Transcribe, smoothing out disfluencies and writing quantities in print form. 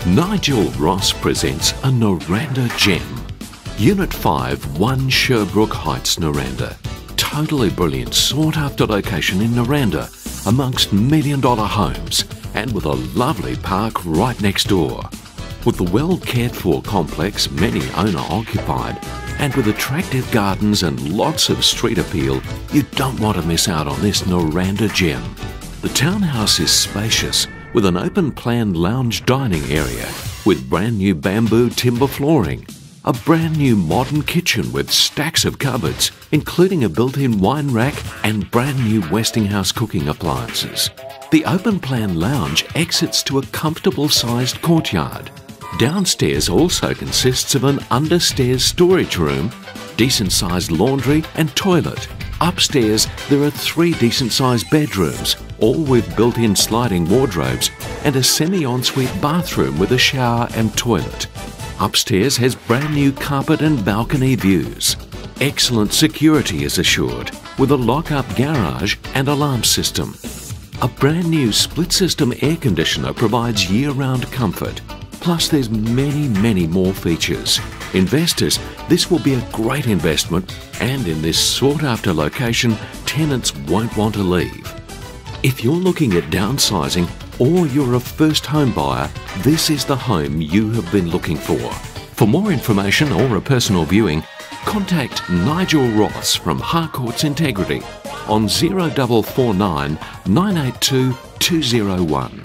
Nigel Ross presents a Noranda gem. Unit 5, 1 Sherbrooke Heights, Noranda. Totally brilliant, sought-after location in Noranda, amongst million-dollar homes, and with a lovely park right next door. With the well-cared-for complex, many owner-occupied, and with attractive gardens and lots of street appeal, you don't want to miss out on this Noranda gem. The townhouse is spacious, with an open-plan lounge dining area, with brand new bamboo timber flooring, a brand new modern kitchen with stacks of cupboards, including a built-in wine rack and brand new Westinghouse cooking appliances. The open-plan lounge exits to a comfortable-sized courtyard. Downstairs also consists of an understairs storage room, decent-sized laundry and toilet. Upstairs, there are 3 decent-sized bedrooms, all with built-in sliding wardrobes, and a semi-ensuite bathroom with a shower and toilet. Upstairs has brand new carpet and balcony views. Excellent security is assured, with a lock-up garage and alarm system. A brand new split-system air conditioner provides year-round comfort. Plus, there's many more features. Investors, this will be a great investment, and in this sought-after location, tenants won't want to leave. If you're looking at downsizing or you're a first home buyer, this is the home you have been looking for. For more information or a personal viewing, contact Nigel Ross from Harcourts Integrity on 0449 982 201.